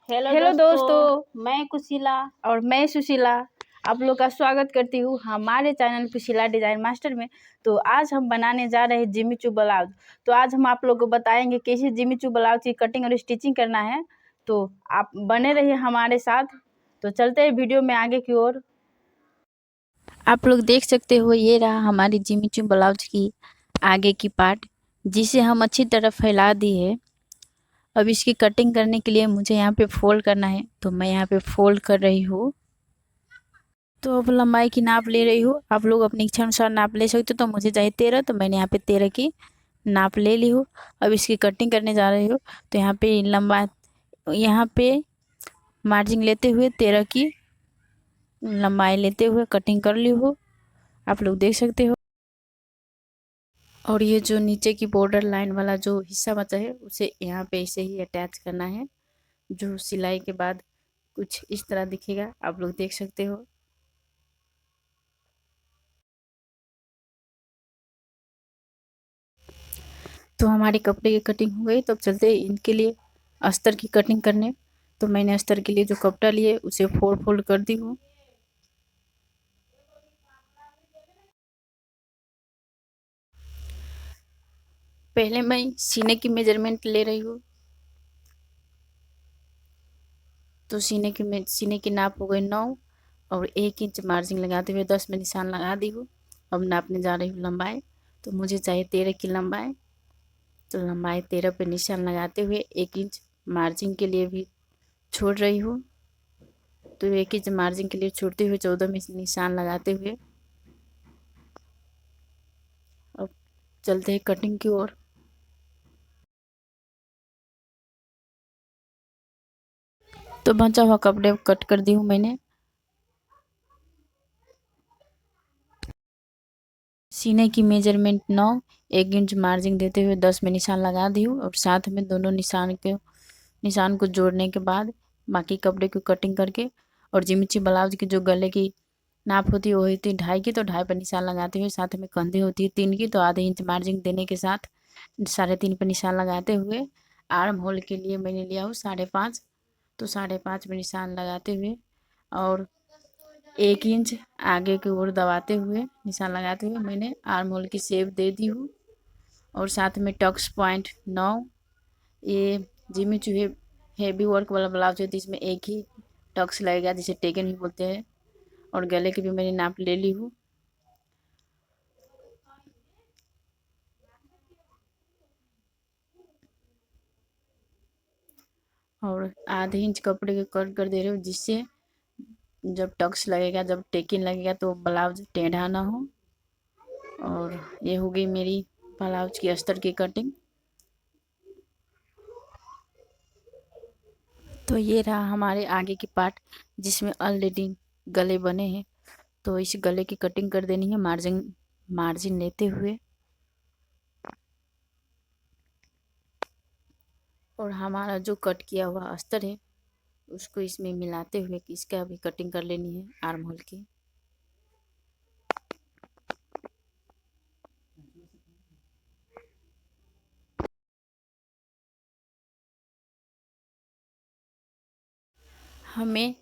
Hello hello दोस्तों, मैं कुशीला। और मैं सुशीला आप लोग का स्वागत करती हूँ हमारे चैनल कुशीला डिज़ाइन मास्टर में। तो आज हम बनाने जा रहे हैं जिमी चू ब्लाउज। तो आज हम आप लोग को बताएंगे कैसे जिमी चू ब्लाउज की कटिंग और स्टिचिंग करना है। तो आप बने रहिए हमारे साथ। तो चलते हैं वीडियो में आगे की ओर। आप लोग देख सकते हो, ये रहा हमारी जिमी चू ब्लाउज की आगे की पार्ट, जिसे हम अच्छी तरह फैला दी है। अब इसकी कटिंग करने के लिए मुझे यहाँ पे फोल्ड करना है, तो मैं यहाँ पे फोल्ड कर रही हूँ। तो अब लंबाई की नाप ले रही हूँ। आप लोग अपनी इच्छा अनुसार नाप ले सकते हो। तो मुझे चाहिए 13, तो मैंने यहाँ पे 13 की नाप ले ली हूँ। अब इसकी कटिंग करने जा रही हूँ। तो यहाँ पे मार्जिन लेते हुए 13 की लंबाई लेते हुए कटिंग कर ली हूँ, आप लोग देख सकते हो। और ये जो नीचे की बॉर्डर लाइन वाला जो हिस्सा बचा है, उसे यहाँ पे ऐसे ही अटैच करना है, जो सिलाई के बाद कुछ इस तरह दिखेगा, आप लोग देख सकते हो। तो हमारे कपड़े की कटिंग हो गई। तो अब चलते हैं इनके लिए अस्तर की कटिंग करने। तो मैंने अस्तर के लिए जो कपड़ा लिए उसे फोल्ड कर दी हूँ। पहले मैं सीने की मेजरमेंट ले रही हूँ। तो सीने की नाप हो गई 9 और 1 इंच मार्जिन लगाते हुए 10 में निशान लगा दी हूँ। अब नापने जा रही हूँ लंबाई। तो मुझे चाहिए 13 की लंबाई। तो लंबाई 13 पे निशान लगाते हुए 1 इंच मार्जिन के लिए भी छोड़ रही हूँ। तो 1 इंच मार्जिन के लिए छोड़ते हुए 14 में निशान लगाते हुए अब चलते हैं कटिंग की ओर। तो बचा हुआ कपड़े कट कर दी हूँ मैंने। सीने की मेजरमेंट 9, 1 इंच मार्जिन देते हुए 10 में निशान लगा दी हूँ। और साथ में दोनों निशान को जोड़ने के बाद बाकी कपड़े की कटिंग करके, और जिमिची ब्लाउज की जो गले की नाप होती है वो होती है 2.5 की, तो 2.5 पर निशान लगाते हुए, साथ में कंधे होती है 3 की, तो आधे इंच मार्जिन देने के साथ 3.5 पर निशान लगाते हुए आर्म होल के लिए मैंने लिया हूँ 5.5। तो 5.5 में निशान लगाते हुए और 1 इंच आगे की ओर दबाते हुए निशान लगाते हुए मैंने आर्म होल की शेप दे दी हूँ। और साथ में टक्स पॉइंट 9, ये जिमी चूहे हेवी वर्क वाला ब्लाउज है, तो इसमें एक ही टक्स लगेगा, जिसे टेकन ही बोलते हैं। और गले की भी मैंने नाप ले ली हूँ। और आधे इंच कपड़े के कट कर दे रही हूँ, जिससे जब टक्स लगेगा, जब टेकिन लगेगा, तो ब्लाउज टेढ़ा ना हो। और ये हो गई मेरी ब्लाउज की अस्तर की कटिंग। तो ये रहा हमारे आगे की पार्ट, जिसमें ऑलरेडी गले बने हैं। तो इस गले की कटिंग कर देनी है मार्जिन लेते हुए। और हमारा जो कट किया हुआ अस्तर है उसको इसमें मिलाते हुए इसका भी कटिंग कर लेनी है आर्म होल की। हमें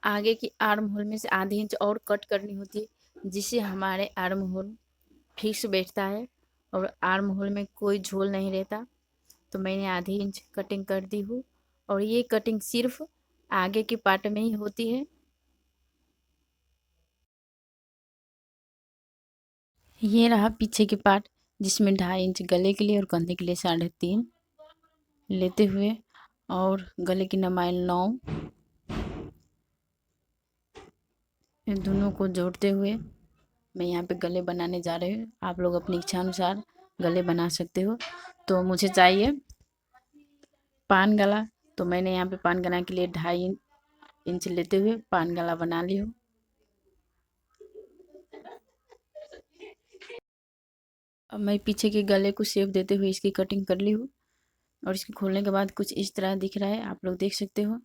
आगे की आर्म होल में से आधे इंच और कट करनी होती है, जिससे हमारे आर्म होल फिक्स बैठता है और आर्म होल में कोई झोल नहीं रहता। तो मैंने आधी इंच कटिंग कर दी हूँ। और ये कटिंग सिर्फ आगे की पार्ट में ही होती है। ये रहा पीछे की पार्ट, जिसमें 2.5 इंच गले के लिए और कंधे के लिए 3.5 लेते हुए और गले की लंबाई 9, इन दोनों को जोड़ते हुए मैं यहाँ पे गले बनाने जा रही हूँ। आप लोग अपनी इच्छा अनुसार गले बना सकते हो। तो मुझे चाहिए पान गला। तो मैंने यहाँ पे पान गला के लिए 2.5 इंच लेते हुए पान गला बना ली हूँ। अब मैं पीछे के गले को शेप देते हुए इसकी कटिंग कर ली हूँ। और इसको खोलने के बाद कुछ इस तरह दिख रहा है, आप लोग देख सकते हो।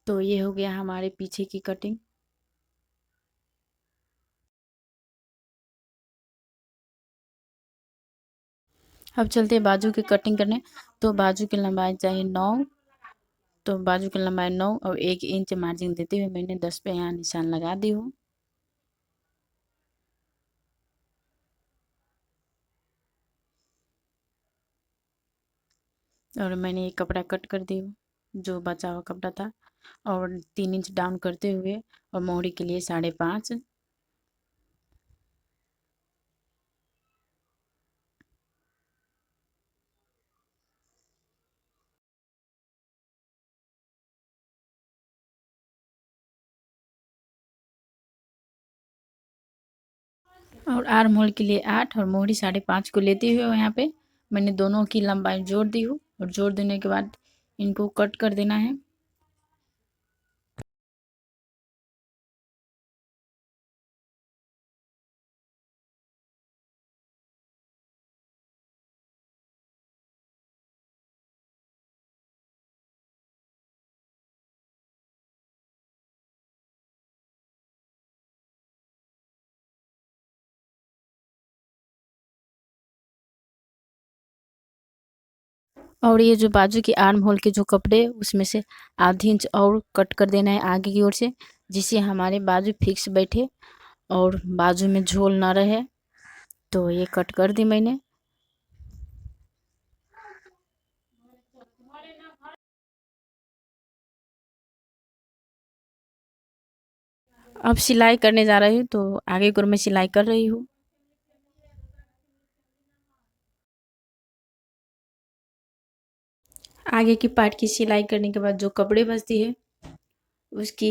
तो ये हो गया हमारे पीछे की कटिंग। अब चलते हैं बाजू की कटिंग करने। तो बाजू की लंबाई चाहिए 9। तो बाजू की लंबाई 9 और 1 इंच मार्जिन देते हुए मैंने 10 पे यहाँ निशान लगा दी हूँ। और मैंने ये कपड़ा कट कर दी हूँ, जो बचा हुआ कपड़ा था, और 3 इंच डाउन करते हुए और मोहरी के लिए 5.5। और आर्म होल के लिए 8 और मोहरी 5.5 को लेते हुए यहाँ पे मैंने दोनों की लंबाई जोड़ दी हूँ। और जोड़ देने के बाद इनको कट कर देना है। और ये जो बाजू की आर्म होल के जो कपड़े उसमें से आधी इंच और कट कर देना है आगे की ओर से, जिससे हमारे बाजू फिक्स बैठे और बाजू में झोल ना रहे। तो ये कट कर दी मैंने। अब सिलाई करने जा रही हूँ, तो आगे की ओर मैं सिलाई कर रही हूँ। आगे की पार्ट की सिलाई करने के बाद जो कपड़े बचती है उसकी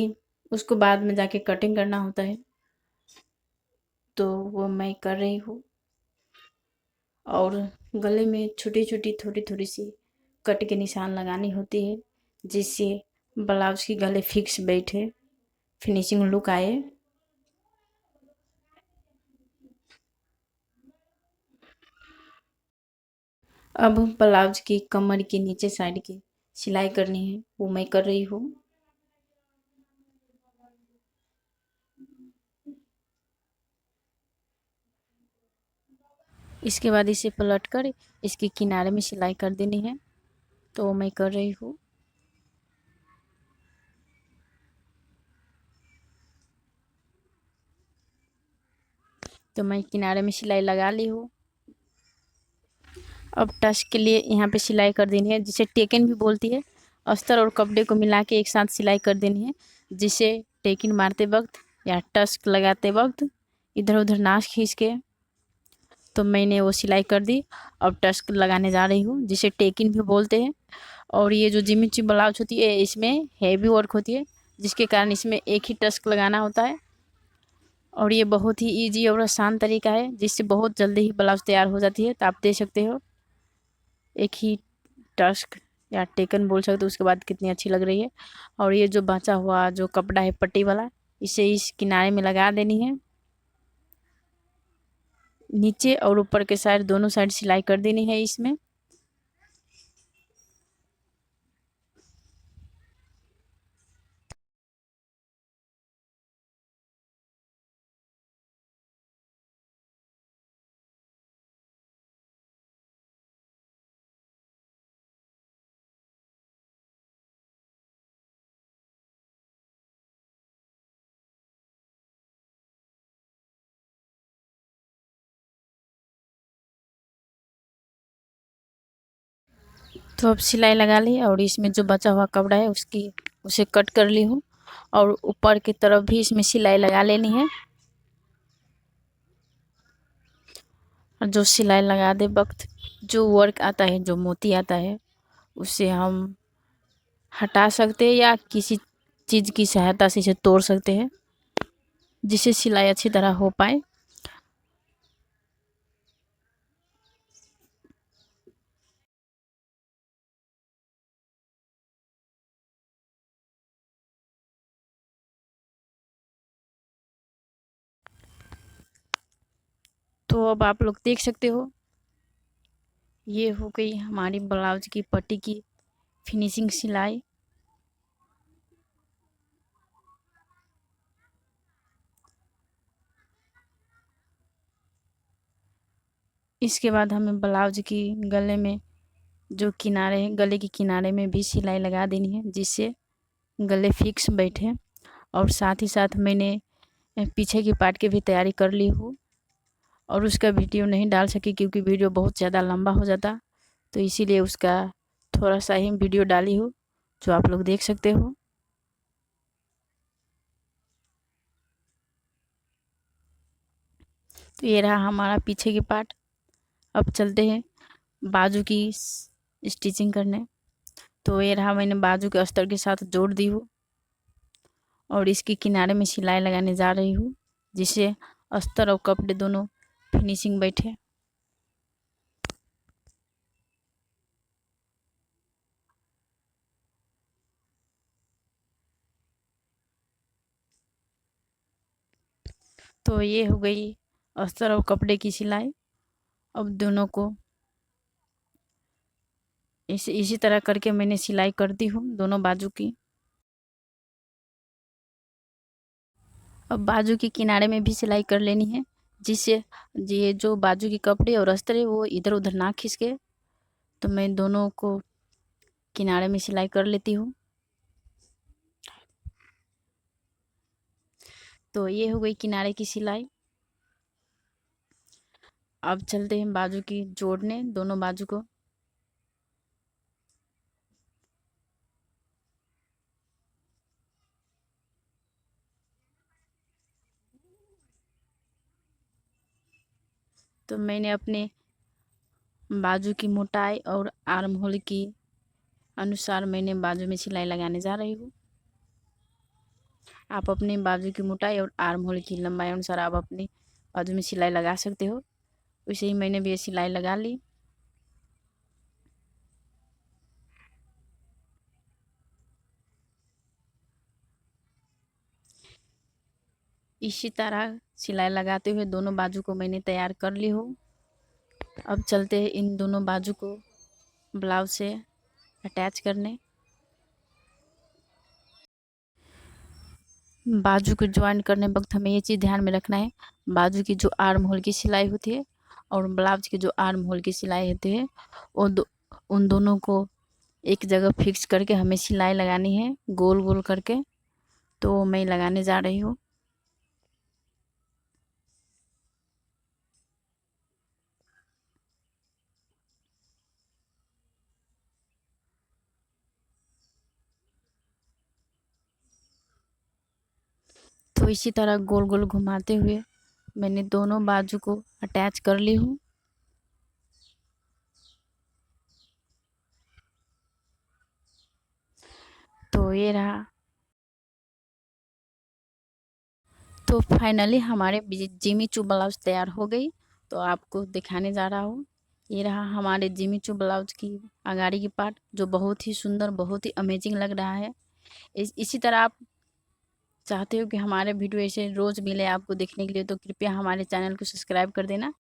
उसको बाद में जाके कटिंग करना होता है, तो वो मैं कर रही हूँ। और गले में छोटी छोटी थोड़ी थोड़ी सी कट के निशान लगानी होती है, जिससे ब्लाउज की गले फिक्स बैठे, फिनिशिंग लुक आए। अब ब्लाउज की कमर की नीचे साइड की सिलाई करनी है, वो मैं कर रही हूँ। इसके बाद इसे पलट कर इसके किनारे में सिलाई कर देनी है, तो मैं कर रही हूँ। तो मैं किनारे में सिलाई लगा ली हूँ। अब टच के लिए यहाँ पे सिलाई कर देनी है, जिसे टेकन भी बोलती है। अस्तर और कपड़े को मिला के एक साथ सिलाई कर देनी है, जिसे टेकिन मारते वक्त या टस्क लगाते वक्त इधर उधर ना खींच के। तो मैंने वो सिलाई कर दी। अब टस्क लगाने जा रही हूँ, जिसे टेकिन भी बोलते हैं। और ये जो जिमिची ब्लाउज होती है इसमें हैवी वर्क होती है, जिसके कारण इसमें एक ही टस्क लगाना होता है। और ये बहुत ही ईजी और आसान तरीका है, जिससे बहुत जल्दी ही ब्लाउज तैयार हो जाती है। तो आप देख सकते हो एक ही टस्क या टेकन बोल सकते हो, उसके बाद कितनी अच्छी लग रही है। और ये जो बचा हुआ जो कपड़ा है पट्टी वाला, इसे इस किनारे में लगा देनी है। नीचे और ऊपर के साइड दोनों साइड सिलाई कर देनी है इसमें। तो अब सिलाई लगा ली और इसमें जो बचा हुआ कपड़ा है उसकी उसे कट कर ली हूँ। और ऊपर की तरफ भी इसमें सिलाई लगा लेनी है। और जो सिलाई लगा दे वक्त जो वर्क आता है, जो मोती आता है, उसे हम हटा सकते हैं या किसी चीज़ की सहायता से इसे तोड़ सकते हैं, जिससे सिलाई अच्छी तरह हो पाए। तो अब आप लोग देख सकते हो, ये हो गई हमारी ब्लाउज की पट्टी की फिनिशिंग सिलाई। इसके बाद हमें ब्लाउज की गले में जो किनारे हैं, गले के किनारे में भी सिलाई लगा देनी है, जिससे गले फिक्स बैठे। और साथ ही साथ मैंने पीछे की पार्ट की भी तैयारी कर ली हूँ, और उसका वीडियो नहीं डाल सकी क्योंकि वीडियो बहुत ज़्यादा लंबा हो जाता, तो इसीलिए उसका थोड़ा सा ही वीडियो डाली हूँ, जो आप लोग देख सकते हो। तो ये रहा हमारा पीछे की पार्ट। अब चलते हैं बाजू की स्टिचिंग करने। तो ये रहा, मैंने बाजू के अस्तर के साथ जोड़ दी हूँ और इसके किनारे में सिलाई लगाने जा रही हूँ, जिससे अस्तर और कपड़े दोनों फिनिशिंग बैठे। तो ये हो गई अस्तर और कपड़े की सिलाई। अब दोनों को इसी तरह करके मैंने सिलाई कर दी हूँ दोनों बाजू की। अब बाजू के किनारे में भी सिलाई कर लेनी है, जिससे ये जो बाजू की कपड़े और अस्तर है वो इधर उधर ना खिसके। तो मैं दोनों को किनारे में सिलाई कर लेती हूँ। तो ये हो गई किनारे की सिलाई। अब चलते हैं बाजू की जोड़ने, दोनों बाजू को। तो मैंने अपने बाजू की मोटाई और आर्म होल की अनुसार मैंने बाजू में सिलाई लगाने जा रही हूँ। आप अपने बाजू की मोटाई और आर्म होल की लंबाई अनुसार आप अपनी बाजू में सिलाई लगा सकते हो। वैसे ही मैंने भी ये सिलाई लगा ली। इसी तरह सिलाई लगाते हुए दोनों बाजू को मैंने तैयार कर ली हो। अब चलते हैं इन दोनों बाजू को ब्लाउज से अटैच करने। बाजू को ज्वाइन करने वक्त हमें ये चीज़ ध्यान में रखना है, बाजू की जो आर्म होल की सिलाई होती है और ब्लाउज की जो आर्म होल की सिलाई होती है उन दोनों को एक जगह फिक्स करके हमें सिलाई लगानी है, गोल गोल करके। तो मैं लगाने जा रही हूँ। तो इसी तरह गोल गोल घुमाते हुए मैंने दोनों बाजू को अटैच कर ली हूँ। तो ये रहा। तो फाइनली हमारे जिमी चू ब्लाउज तैयार हो गई। तो आपको दिखाने जा रहा हूँ। ये रहा हमारे जिमी चू ब्लाउज की आगाड़ी की पार्ट, जो बहुत ही सुंदर, बहुत ही अमेजिंग लग रहा है। इसी तरह आप चाहते हो कि हमारे वीडियो ऐसे रोज़ मिले आपको देखने के लिए, तो कृपया हमारे चैनल को सब्सक्राइब कर देना।